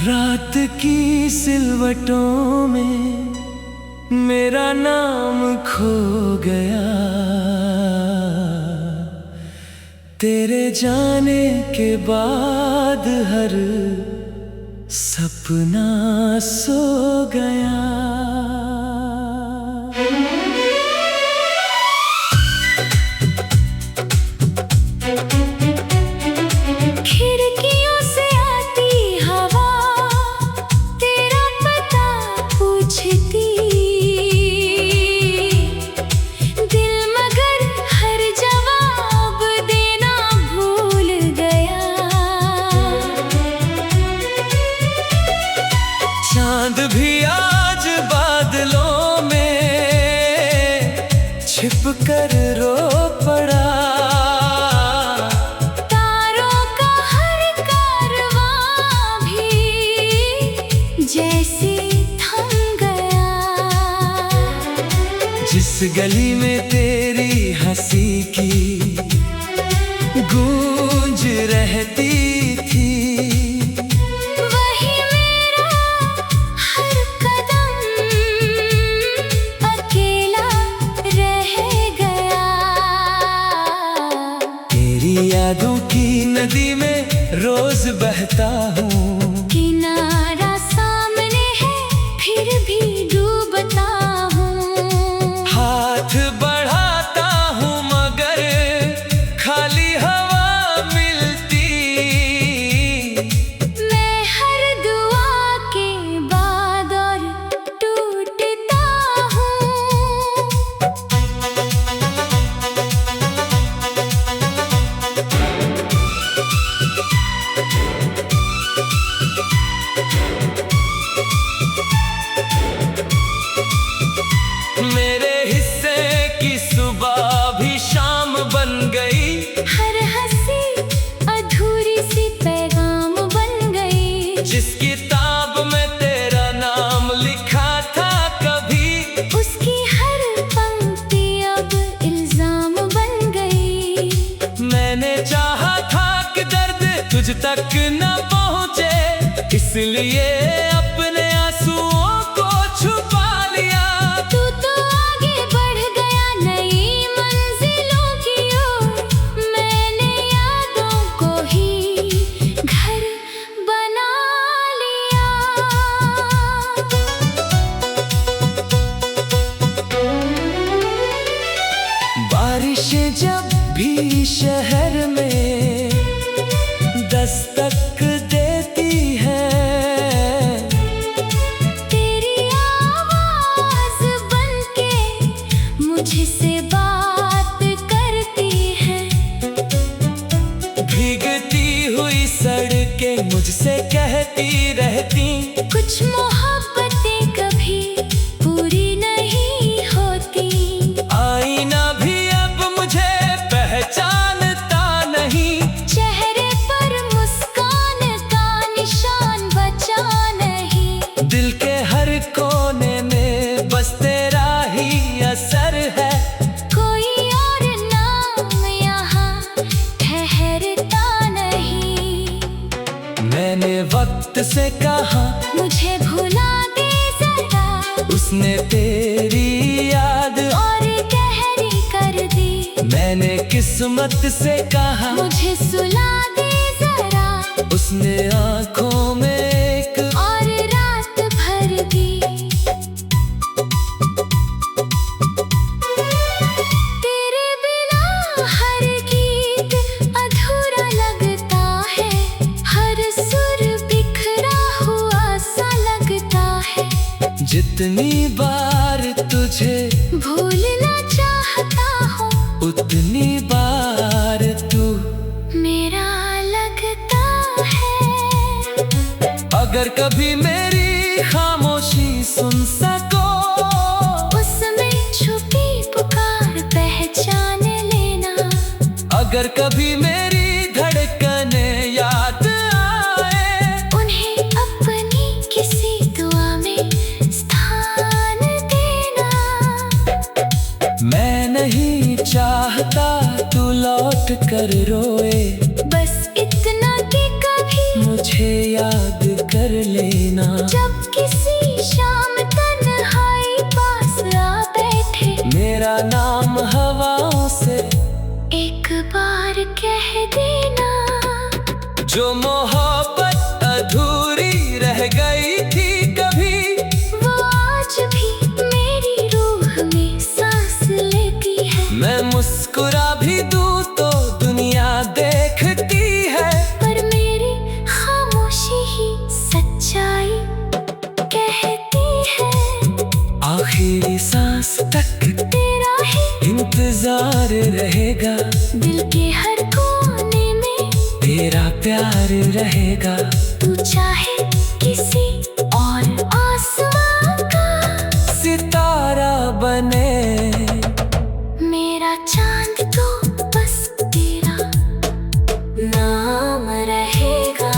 रात की सिलवटों में मेरा नाम खो गया। तेरे जाने के बाद हर सपना सो गया। खिड़कियों से आती हवा तेरा पता पूछती, दिल मगर हर जवाब देना भूल गया। चांद भी आज बादलों में छिप कर रो पड़ा। जैसे थम गया। जिस गली में तेरी हंसी की गूंज रहती थी, वही मेरा हर कदम अकेला रह गया। तेरी यादों की नदी में रोज बहता हूँ। किनारा सामने है फिर भी डूबता हूँ। हाथ बढ़ाता हूँ मगर खाली हवा मिलती। मैं हर दुआ के बाद और टूटता हूँ। मेरे हिस्से की सुबह भी शाम बन गई। हर हंसी अधूरी सी पैगाम बन गई। जिस किताब में तेरा नाम लिखा था कभी, उसकी हर पंक्ति अब इल्जाम बन गई। मैंने चाहा था कि दर्द तुझ तक न पहुँचे, इसलिए अपने आंसुओं को छुपा लिया। तू तो आगे बढ़ गया नई मंजिलों की ओर। मैंने यादों को ही घर बना लिया। बारिशें जब भी शहर में दस्तक देती है, तेरी आवाज बनके मुझसे बात करती है। भीगती हुई सड़कें मुझसे कहती रहती, कुछ मोहब्बतें कभी पूरी नहीं होती। आईना भी अब मुझे पहचानता नहीं। चेहरे पर मुस्कान का निशान बचा नहीं। दिल के हर कोने में बस तेरा ही असर है। कोई और नाम यहाँ ठहरता नहीं। मैंने वक्त से कहा मुझे भुला दे जरा, उसने तेरी याद और गहरी कर दी। मैंने किस्मत से कहा मुझे सुला दे जरा, उसने आंखों में एक और रात भर दी। तेरे बिना हर गीत अधूरा लगता है। हर सुर बिखरा हुआ सा लगता है। जितनी बार तुझे भूलना चाहता हूँ, उतनी बार तू मेरा लगता है। अगर कभी मेरी खामोशी सुन सको, उसमें छुपी पुकार पहचान लेना। अगर कभी मेरी धड़कने याद आए, उन्हें अपनी किसी दुआ में स्थान देना। मैं नहीं चाहता तू लौट कर रोए, बस इतना कि कभी मुझे याद कर लेना। जब किसी शाम तन्हाई पास आ बैठे, मेरा नाम हवाओं से एक बार कह देना। जो मोहब्बत अधूरी रह गई थी कभी, वो आज भी मेरी रूह में सांस लेती है। मैं मुस्कुरा भी दूं तो दुनिया देखती है, पर मेरी खामोशी ही सच्चाई कहती है। आखिरी सांस तक तेरा ही इंतजार रहेगा, दिल के हर कोने में तेरा प्यार रहेगा। तू चाहे किसी और आसमां का सितारा बने, मेरा चांद तो बस तेरा नाम रहेगा।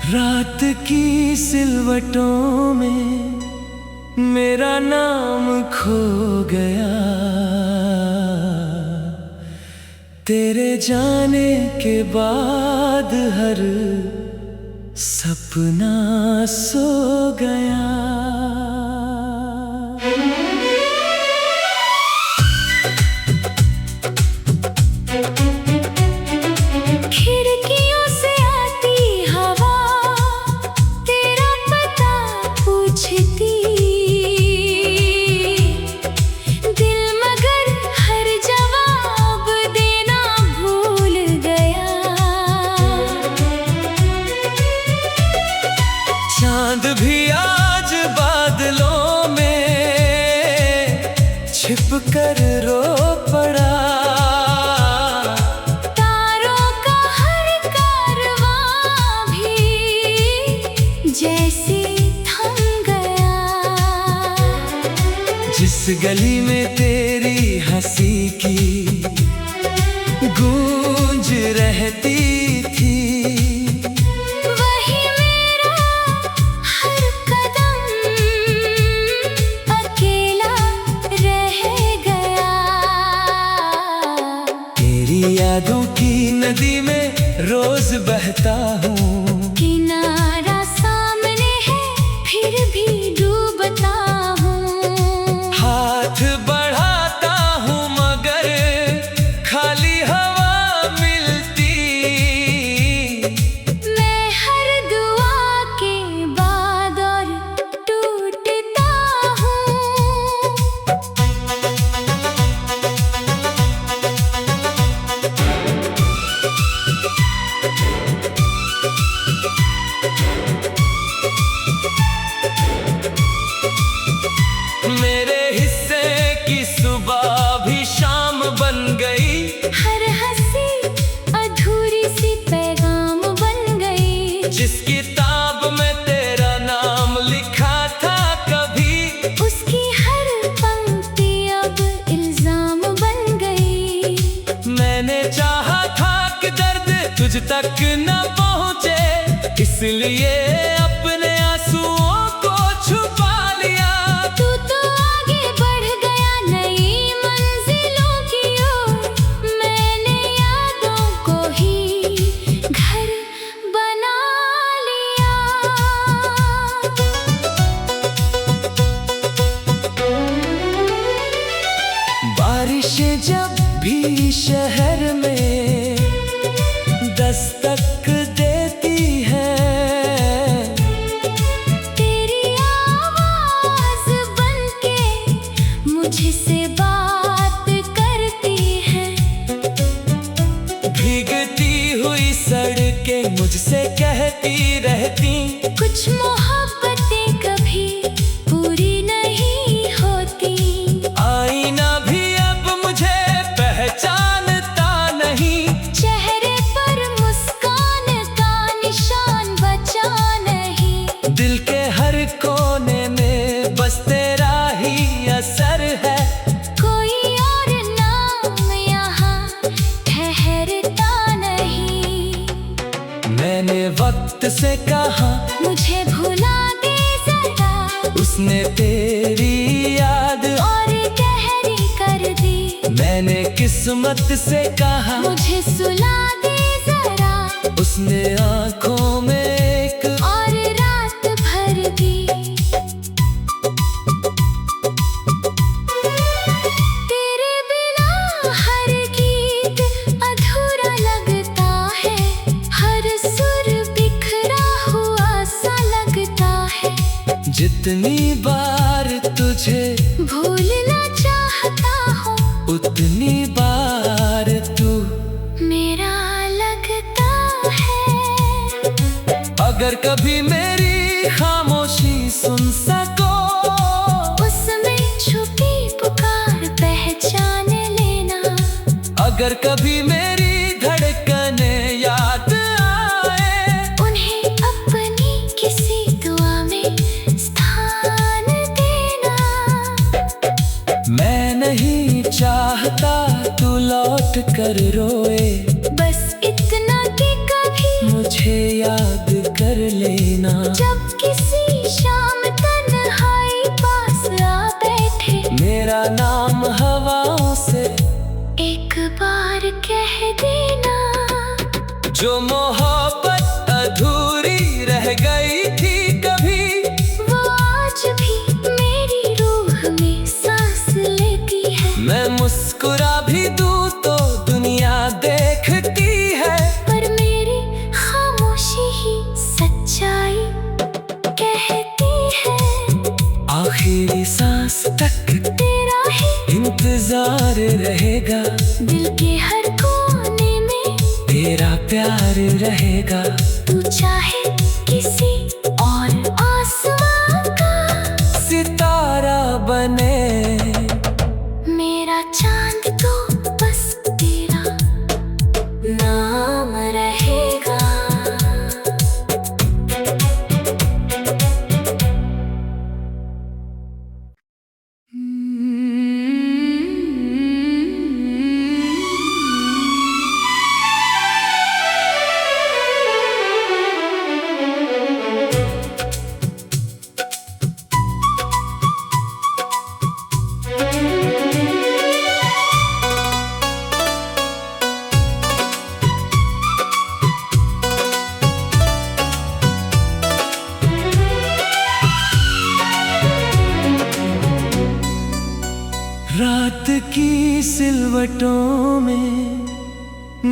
रात की सिलवटों में मेरा नाम खो गया, तेरे जाने के बाद हर सपना सो गया। खिड़कियों से आती हवा तेरा पता पूछती, दिल मगर हर जवाब देना भूल गया। चांद भी आज बादलों में छिप कर रो पड़ा, तारों का हर कारवां भी जैसे थम गया। जिस गली में तेरी हंसी की गूंज रहती थी, वही मेरा हर कदम अकेला रह गया। तेरी यादों की नदी में रोज बहता हूँ, किनारा सामने है फिर भी डूबता हूँ। हाथ बढ़ाता हूँ मगर खाली हवा मिलती। मैं हर दुआ के बाद और टूटता हूँ। मेरे हिस्से की सुबह भी शाम बन गई, हर हंसी अधूरी सी पैगाम बन गई। जिस किताब में तेरा नाम लिखा था कभी, उसकी हर पंक्ति अब इल्जाम बन गई। मैंने चाहा था कि दर्द तुझ तक न पहुँचे, इसलिए अपने आंसुओं को छुपा लिया। तू तो आगे बढ़ गया नई मंजिलों की ओर, मैंने यादों को ही घर बना लिया। बारिशें जब भी शहर में दस्तक देती है, तेरी आवाज बनके मुझसे बात करती है। भीगती हुई सड़कें मुझसे कहती रहती, कुछ मोहब्बतें कभी पूरी नहीं होती। आईना भी अब मुझे उससे कहा मुझे भुला दे जरा, उसने तेरी याद और गहरी कर दी। मैंने किस्मत से कहा मुझे सुला दे जरा, उसने आंखों में एक और रात भर दी। तेरे बिना हर गीत अधूरा लगता है, हर सुर बिखरा हुआ सा लगता है। जितनी बार तुझे भूलना चाहता हूँ, उतनी बार तू मेरा लगता है। अगर कभी मेरी खामोशी सुन सको, उसमें छुपी पुकार पहचान लेना। अगर कभी मेरी धड़कने याद आए, उन्हें अपनी किसी दुआ में स्थान देना। मैं नहीं चाहता तू लौट कर रोए, बस इतना कि कभी मुझे याद कर लेना। जब किसी शाम तन्हाई पास आ बैठे, मेरा नाम हवाओं से एक बार कह देना। जो मोहब्बत अधूरी रह गई थी कभी, वो आज भी मेरी रूह में सांस लेती है। मैं मुस्कुरा भी दूं तो दुनिया देखती है। पर मेरी खामोशी ही सच्चाई कहती है। आखिरी सांस तक तेरा ही इंतजार रहेगा, दिल के हर कोने में तेरा प्यार रहेगा। तू चाहे किसी और आसमां का सितारा बने, मेरा चांद तो बस तेरा नाम रहेगा। रात की सिलवटों में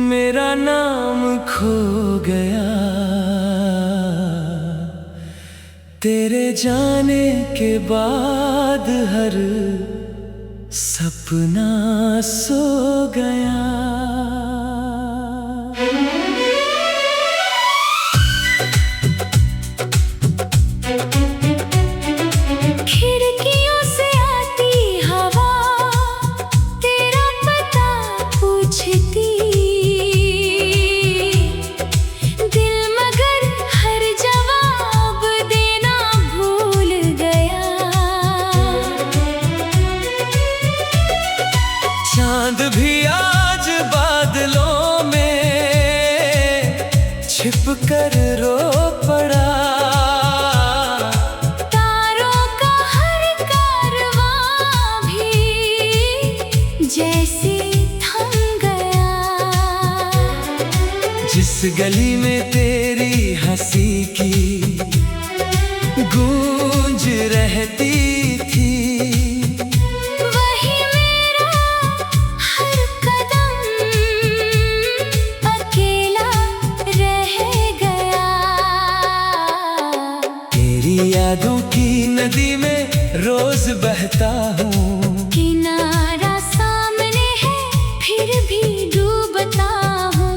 मेरा नाम खो गया, तेरे जाने के बाद हर सपना सो गया। खिड़कियों से आती हवा तेरा पता पूछती, दिल मगर हर जवाब देना भूल गया। चांद भी आज बादलों में छिप कर रो पड़ा, तारों का हर कारवां भी जैसे थम गया। जिस गली में तेरी हंसी की गूंज रहती थी, वही मेरा हर कदम अकेला रह गया। तेरी यादों की नदी में रोज बहता हूँ, किनारा सामने है फिर भी डूबता हूँ।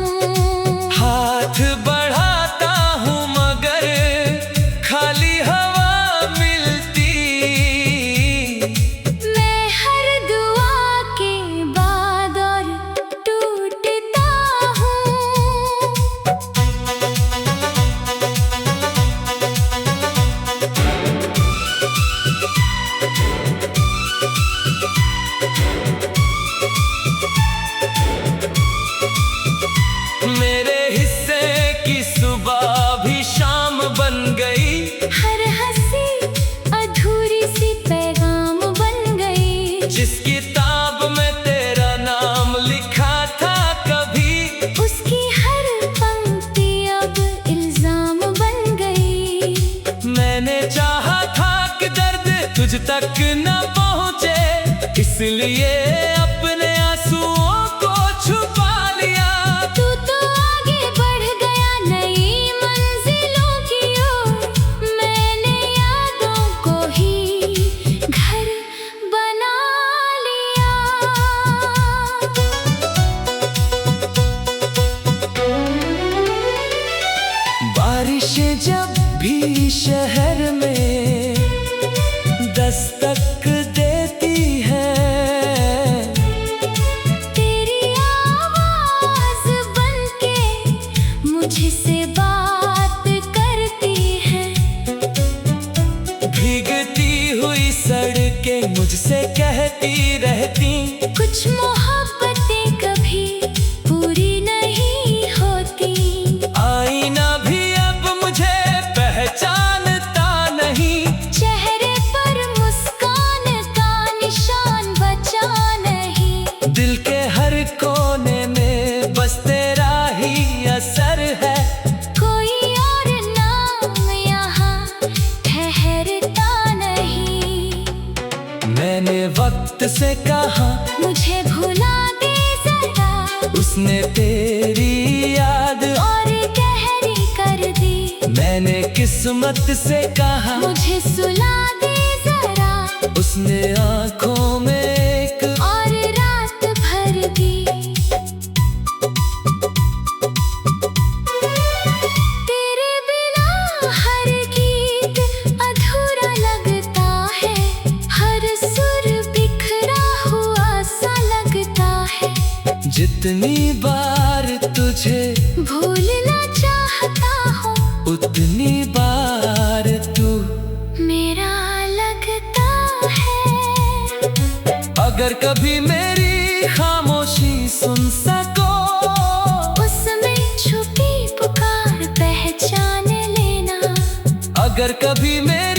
हाथ बढ़ाता इसलिए अपने आंसुओं को छुपा लिया। तू तो आगे बढ़ गया नई मंजिलों की ओर, मैंने यादों को ही घर बना लिया। बारिशें जब भी शहर में दस्तक देती है, तेरी आवाज बनके मुझसे बात करती है। भीगती हुई सड़कें मुझसे कहती रहती, कुछ मोहब्बतें कभी पूरी नहीं होती। आईना भी अब मुझे पहचानता नहीं, चेहरे पर मुस्कान का निशान बचा नहीं। दिल के हर कोने में बस तेरा ही असर है। कोई और नाम यहाँ ठहरता नहीं। मैंने वक्त से कहा मुझे भुला दे जरा, उसने तेरी याद और गहरी कर दी। मैंने किस्मत से कहा मुझे सुला दे जरा, उसने आंखों में एक और रात भर दी। तेरे बिना हर गीत अधूरा लगता है, हर सुर बिखरा हुआ सा लगता है। जितनी बार तुझे भूलना चाहता हूँ, उतनी बार तू मेरा लगता है। अगर कभी मेरी खामोशी सुन सको, उसमें छुपी पुकार पहचान लेना। अगर कभी मेरी